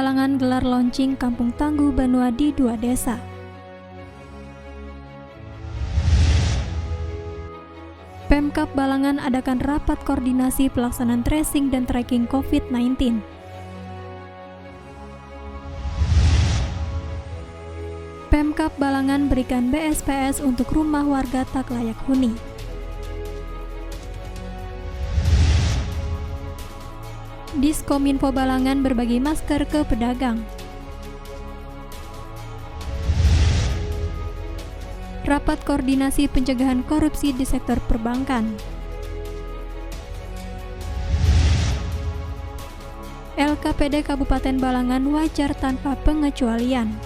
Balangan gelar launching Kampung Tangguh Banua di 2 desa. Pemkab Balangan adakan rapat koordinasi pelaksanaan tracing dan tracking COVID-19. Pemkab Balangan berikan BSPS untuk rumah warga tak layak huni. Diskominfo Balangan berbagi masker ke pedagang. Rapat koordinasi pencegahan korupsi di sektor perbankan. LKPD Kabupaten Balangan wajar tanpa pengecualian.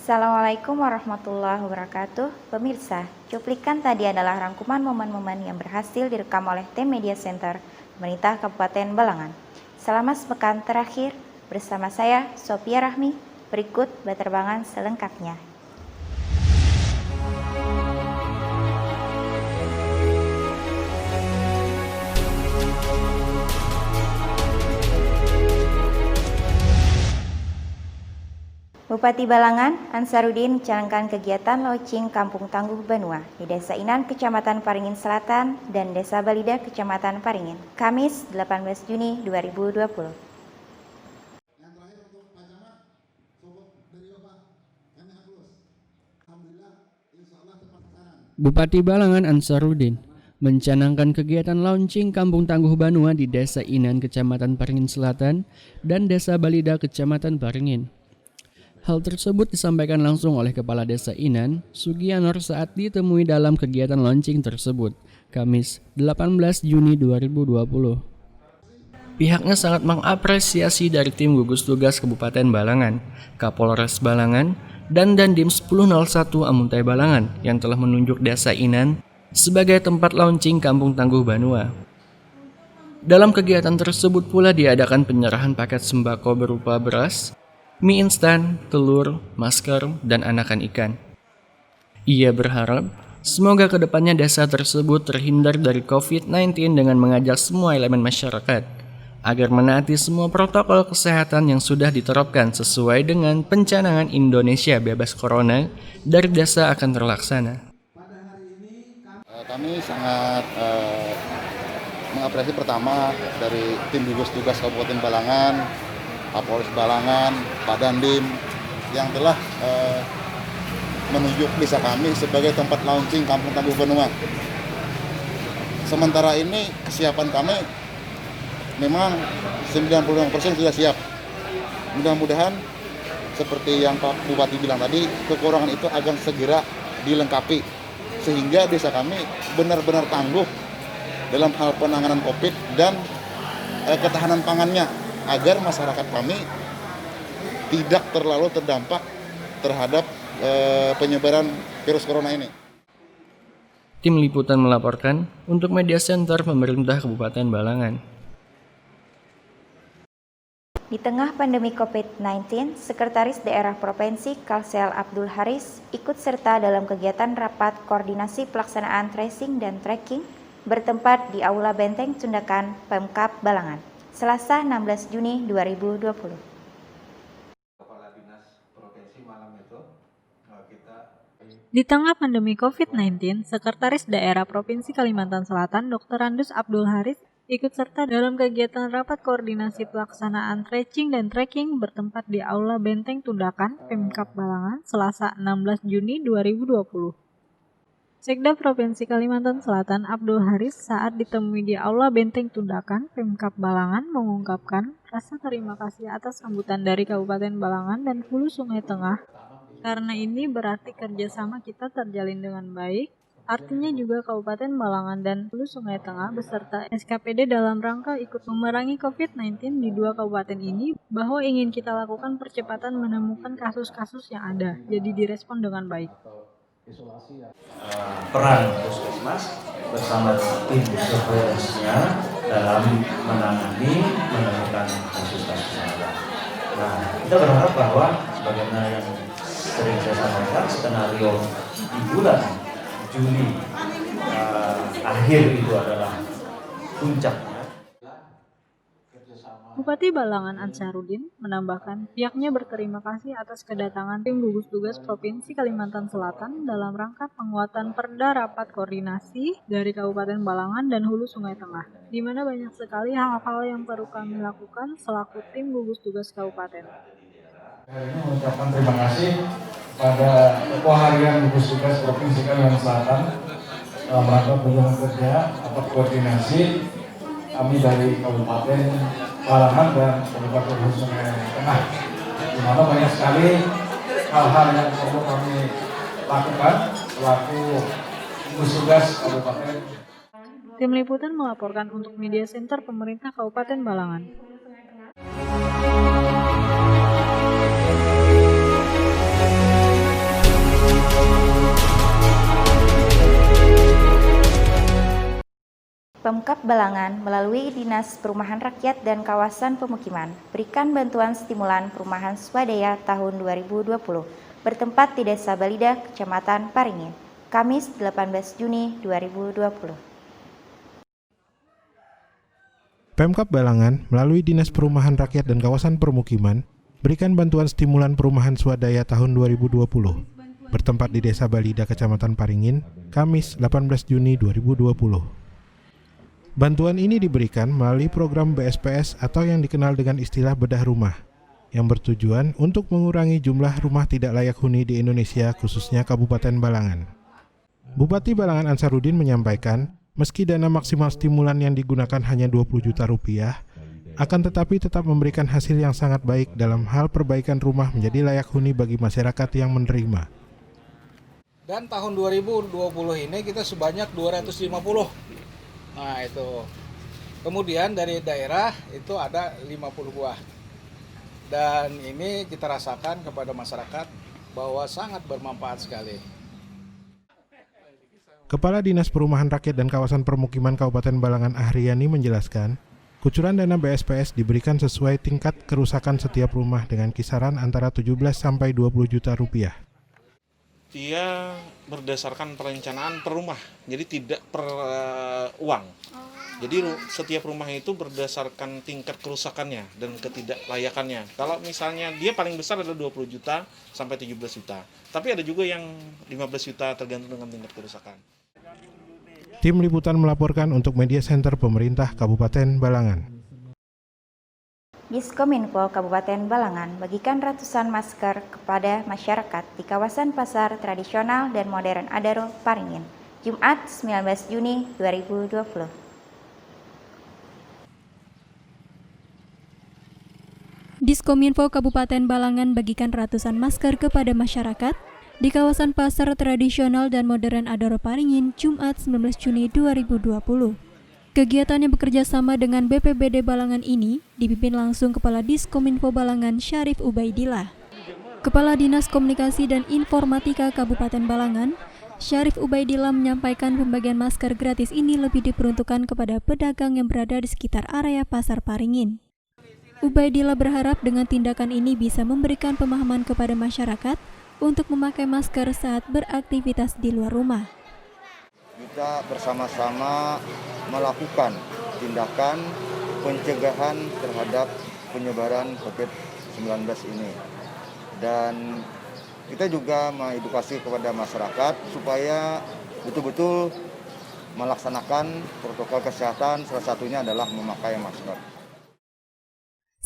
Assalamualaikum warahmatullahi wabarakatuh. Pemirsa, cuplikan tadi adalah rangkuman momen-momen yang berhasil direkam oleh tim Media Center Pemerintah Kabupaten Balangan. Selama sepekan terakhir, bersama saya, Sophia Rahmi, berikut baterbangan selengkapnya. Bupati Balangan, Ansarudin mencanangkan kegiatan launching Kampung Tangguh Banua di Desa Inan, Kecamatan Paringin Selatan, dan Desa Balida, Kecamatan Paringin, Kamis 18 Juni 2020. Bupati Balangan Ansarudin mencanangkan kegiatan launching Kampung Tangguh Banua di Desa Inan, Kecamatan Paringin Selatan, dan Desa Balida, Kecamatan Paringin. Hal tersebut disampaikan langsung oleh Kepala Desa Inan, Sugianor saat ditemui dalam kegiatan launching tersebut, Kamis 18 Juni 2020. Pihaknya sangat mengapresiasi dari tim gugus tugas Kabupaten Balangan, Kapolres Balangan, dan Dandim 1001 Amuntai Balangan yang telah menunjuk Desa Inan sebagai tempat launching Kampung Tangguh Banua. Dalam kegiatan tersebut pula diadakan penyerahan paket sembako berupa beras, mie instan, telur, masker, dan anakan ikan. Ia berharap semoga kedepannya desa tersebut terhindar dari COVID-19 dengan mengajak semua elemen masyarakat agar menaati semua protokol kesehatan yang sudah diterapkan sesuai dengan pencanangan Indonesia bebas corona dari desa akan terlaksana. Kami sangat mengapresiasi pertama dari tim gugus tugas Kabupaten Balangan, Kapolres Balangan, Pak Dandim yang telah menunjuk desa kami sebagai tempat launching Kampung Tangguh Banua. Sementara ini kesiapan kami memang 96% sudah siap. Mudah-mudahan seperti yang Pak Bupati bilang tadi, kekurangan itu akan segera dilengkapi sehingga desa kami benar-benar tangguh dalam hal penanganan COVID dan ketahanan pangannya, agar masyarakat kami tidak terlalu terdampak terhadap penyebaran virus corona ini. Tim Liputan melaporkan untuk Media Center Pemerintah Kabupaten Balangan. Di tengah pandemi COVID-19, Sekretaris Daerah Provinsi Kalsel Abdul Haris ikut serta dalam kegiatan rapat koordinasi pelaksanaan tracing dan tracking bertempat di Aula Benteng Tundakan Pemkab Balangan, Selasa 16 Juni 2020. Di tengah pandemi COVID-19, Sekretaris Daerah Provinsi Kalimantan Selatan Dr. Randus Abdul Haris ikut serta dalam kegiatan rapat koordinasi pelaksanaan tracing dan tracking bertempat di Aula Benteng Tundakan Pemkab Balangan, Selasa 16 Juni 2020. Sekda Provinsi Kalimantan Selatan Abdul Haris saat ditemui di Aula Benteng Tundakan Pemkab Balangan mengungkapkan rasa terima kasih atas sambutan dari Kabupaten Balangan dan Hulu Sungai Tengah, karena ini berarti kerjasama kita terjalin dengan baik. Artinya juga Kabupaten Balangan dan Hulu Sungai Tengah beserta SKPD dalam rangka ikut memerangi COVID-19 di 2 kabupaten ini, bahwa ingin kita lakukan percepatan menemukan kasus-kasus yang ada, jadi direspon dengan baik. Peran Puskesmas bersama tim surveillance-nya dalam menemukan kasus-kasus yang ada. Nah, kita berharap bahwa sebagaimana yang sering saya sampaikan, skenario di bulan Juli akhir itu adalah puncaknya. Bupati Balangan Ansarudin menambahkan pihaknya berterima kasih atas kedatangan tim gugus tugas Provinsi Kalimantan Selatan dalam rangka penguatan perda rapat koordinasi dari Kabupaten Balangan dan Hulu Sungai Tengah, di mana banyak sekali hal-hal yang perlu kami lakukan selaku tim gugus tugas kabupaten. Hari ini mengucapkan terima kasih pada Ketua Harian Gugus Tugas Provinsi Kalimantan Selatan dalam rangka kunjungan kerja rapat koordinasi kami dari Kabupaten Balangan dan Kabupaten Hulu Sungai Tengah, di mana banyak sekali hal-hal yang perlu kami lakukan selaku gugus tugas kabupaten. Tim Liputan melaporkan untuk Media Center Pemerintah Kabupaten Balangan. Pemkab Balangan melalui Dinas Perumahan Rakyat dan Kawasan Pemukiman berikan bantuan stimulan perumahan swadaya tahun 2020 bertempat di Desa Balida, Kecamatan Paringin, Kamis 18 Juni 2020. Pemkab Balangan melalui Dinas Perumahan Rakyat dan Kawasan Permukiman berikan bantuan stimulan perumahan swadaya tahun 2020 bertempat di Desa Balida, Kecamatan Paringin, Kamis 18 Juni 2020. Bantuan ini diberikan melalui program BSPS atau yang dikenal dengan istilah bedah rumah, yang bertujuan untuk mengurangi jumlah rumah tidak layak huni di Indonesia, khususnya Kabupaten Balangan. Bupati Balangan Ansarudin menyampaikan, meski dana maksimal stimulan yang digunakan hanya 20 juta rupiah, akan tetapi tetap memberikan hasil yang sangat baik dalam hal perbaikan rumah menjadi layak huni bagi masyarakat yang menerima. Dan tahun 2020 ini kita sebanyak 250. Nah itu, kemudian dari daerah itu ada 50 buah. Dan ini kita rasakan kepada masyarakat bahwa sangat bermanfaat sekali. Kepala Dinas Perumahan Rakyat dan Kawasan Permukiman Kabupaten Balangan Ahriyani menjelaskan, kucuran dana BSPS diberikan sesuai tingkat kerusakan setiap rumah dengan kisaran antara 17 sampai 20 juta rupiah. Dia berdasarkan perencanaan per rumah, jadi tidak per uang. Jadi setiap rumah itu berdasarkan tingkat kerusakannya dan ketidaklayakannya. Kalau misalnya dia paling besar adalah 20 juta sampai 17 juta. Tapi ada juga yang 15 juta tergantung dengan tingkat kerusakan. Tim Liputan melaporkan untuk Media Center Pemerintah Kabupaten Balangan. Diskominfo Kabupaten Balangan bagikan ratusan masker kepada masyarakat di kawasan pasar tradisional dan modern Adaro, Paringin, Jumat 19 Juni 2020. Diskominfo Kabupaten Balangan bagikan ratusan masker kepada masyarakat di kawasan pasar tradisional dan modern Adaro, Paringin, Jumat 19 Juni 2020. Kegiatan yang bekerja sama dengan BPBD Balangan ini dipimpin langsung Kepala Diskominfo Balangan Syarif Ubaidillah. Kepala Dinas Komunikasi dan Informatika Kabupaten Balangan, Syarif Ubaidillah menyampaikan pembagian masker gratis ini lebih diperuntukkan kepada pedagang yang berada di sekitar area Pasar Paringin. Ubaidillah berharap dengan tindakan ini bisa memberikan pemahaman kepada masyarakat untuk memakai masker saat beraktivitas di luar rumah. Kita bersama-sama melakukan tindakan pencegahan terhadap penyebaran COVID-19 ini. Dan kita juga mengedukasi kepada masyarakat supaya betul-betul melaksanakan protokol kesehatan, salah satunya adalah memakai masker.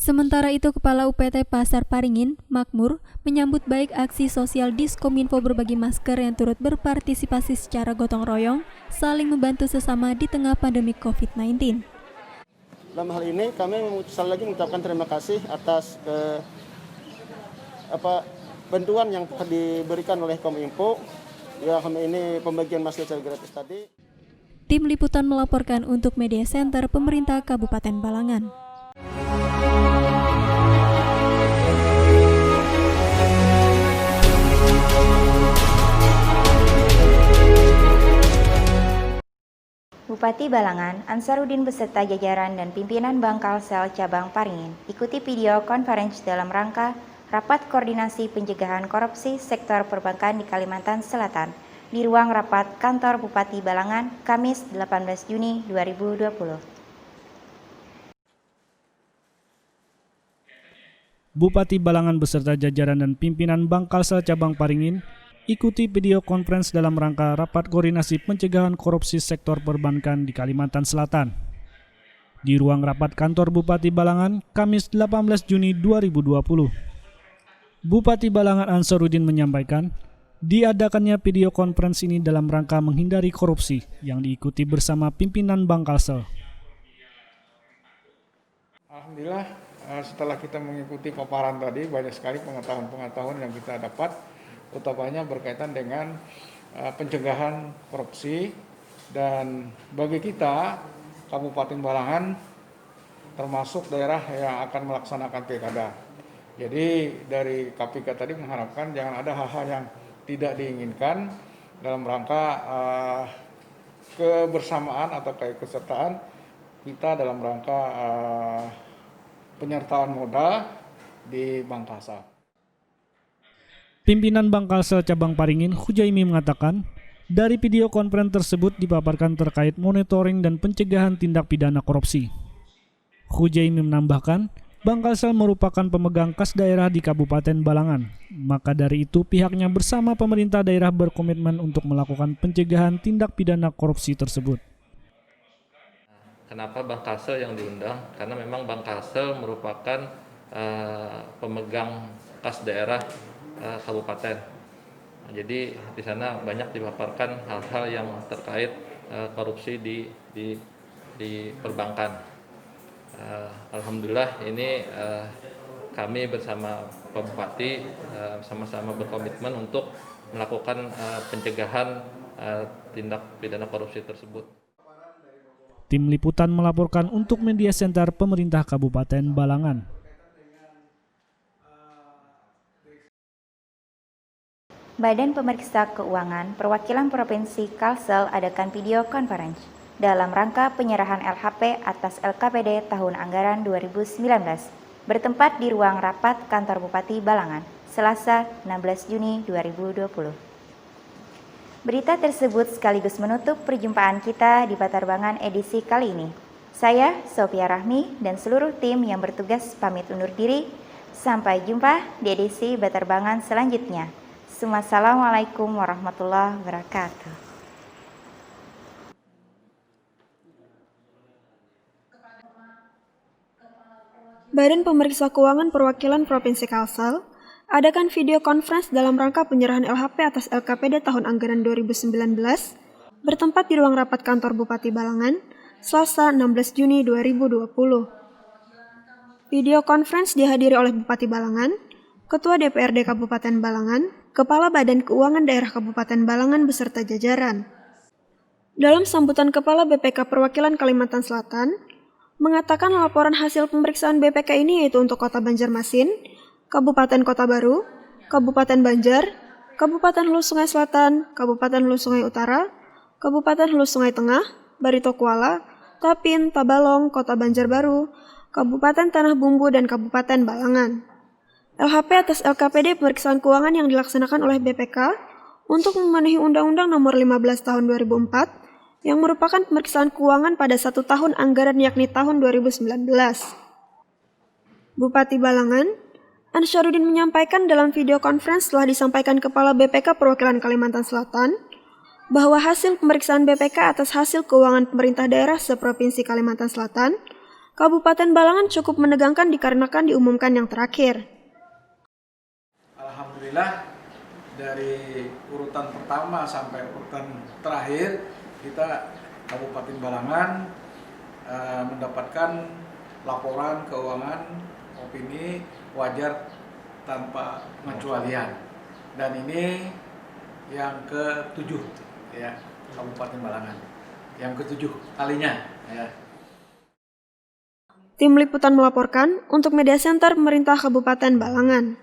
Sementara itu, Kepala UPT Pasar Paringin, Makmur, menyambut baik aksi sosial Diskominfo berbagi masker yang turut berpartisipasi secara gotong royong, saling membantu sesama di tengah pandemi COVID-19. Dalam hal ini kami sekali lagi mengucapkan terima kasih atas bantuan yang diberikan oleh Kominfo, yang ini pembagian masker secara gratis tadi. Tim Liputan melaporkan untuk Media Center Pemerintah Kabupaten Balangan. Bupati Balangan Ansarudin beserta jajaran dan pimpinan Bangkalsel Cabang Paringin ikuti video conference dalam rangka Rapat Koordinasi Pencegahan Korupsi Sektor Perbankan di Kalimantan Selatan di ruang rapat kantor Bupati Balangan, Kamis 18 Juni 2020. Bupati Balangan beserta jajaran dan pimpinan Bangkalsel Cabang Paringin ikuti video conference dalam rangka rapat koordinasi pencegahan korupsi sektor perbankan di Kalimantan Selatan. Di ruang rapat kantor Bupati Balangan, Kamis 18 Juni 2020. Bupati Balangan Ansarudin menyampaikan, diadakannya video conference ini dalam rangka menghindari korupsi yang diikuti bersama pimpinan Bangkalsel. Alhamdulillah, setelah kita mengikuti paparan tadi, banyak sekali pengetahuan-pengetahuan yang kita dapat, utamanya berkaitan dengan pencegahan korupsi. Dan bagi kita, Kabupaten Balangan termasuk daerah yang akan melaksanakan pilkada. Jadi dari KPK tadi mengharapkan jangan ada hal-hal yang tidak diinginkan dalam rangka kebersamaan atau keikutsertaan kita dalam rangka penyertaan modal di Bangkalsel. Pimpinan Bangkalsel Cabang Paringin, Hujaimi mengatakan, dari video konferensi tersebut dipaparkan terkait monitoring dan pencegahan tindak pidana korupsi. Hujaimi menambahkan, Bangkalsel merupakan pemegang kas daerah di Kabupaten Balangan. Maka dari itu pihaknya bersama pemerintah daerah berkomitmen untuk melakukan pencegahan tindak pidana korupsi tersebut. Kenapa Bangkalsel yang diundang? Karena memang Bangkalsel merupakan pemegang kas daerah kabupaten. Jadi di sana banyak dipaparkan hal-hal yang terkait korupsi di perbankan. Alhamdulillah ini kami bersama Pak Bupati sama-sama berkomitmen untuk melakukan pencegahan tindak pidana korupsi tersebut. Tim Liputan melaporkan untuk Media Center Pemerintah Kabupaten Balangan. Badan Pemeriksa Keuangan Perwakilan Provinsi Kalsel adakan video conference dalam rangka penyerahan LHP atas LKPD tahun anggaran 2019 bertempat di ruang rapat kantor Bupati Balangan, Selasa 16 Juni 2020. Berita tersebut sekaligus menutup perjumpaan kita di Batarbangan edisi kali ini. Saya, Sofia Rahmi, dan seluruh tim yang bertugas pamit undur diri. Sampai jumpa di edisi Batarbangan selanjutnya. Assalamualaikum warahmatullahi wabarakatuh. Badan Pemeriksa Keuangan Perwakilan Provinsi Kalsel adakan video conference dalam rangka penyerahan LHP atas LKPD tahun anggaran 2019 bertempat di ruang rapat kantor Bupati Balangan, Selasa 16 Juni 2020. Video conference dihadiri oleh Bupati Balangan, Ketua DPRD Kabupaten Balangan, Kepala Badan Keuangan Daerah Kabupaten Balangan beserta jajaran. Dalam sambutan Kepala BPK Perwakilan Kalimantan Selatan, mengatakan laporan hasil pemeriksaan BPK ini yaitu untuk Kota Banjarmasin, Kabupaten Kota Baru, Kabupaten Banjar, Kabupaten Hulu Sungai Selatan, Kabupaten Hulu Sungai Utara, Kabupaten Hulu Sungai Tengah, Barito Kuala, Tapin, Tabalong, Kota Banjarbaru, Kabupaten Tanah Bumbu, dan Kabupaten Balangan. LHP atas LKPD pemeriksaan keuangan yang dilaksanakan oleh BPK untuk memenuhi Undang-Undang Nomor 15 Tahun 2004 yang merupakan pemeriksaan keuangan pada 1 tahun anggaran yakni tahun 2019. Bupati Balangan, Ansarudin menyampaikan dalam video conference setelah disampaikan Kepala BPK Perwakilan Kalimantan Selatan bahwa hasil pemeriksaan BPK atas hasil keuangan pemerintah daerah seprovinsi Kalimantan Selatan, Kabupaten Balangan cukup menegangkan dikarenakan diumumkan yang terakhir. Alhamdulillah dari urutan pertama sampai urutan terakhir kita Kabupaten Balangan mendapatkan laporan keuangan opini wajar tanpa pengecualian, dan ini yang ke-7 ya Kabupaten Balangan, yang ke-7 kalinya ya. Tim Liputan melaporkan untuk Media Center Pemerintah Kabupaten Balangan.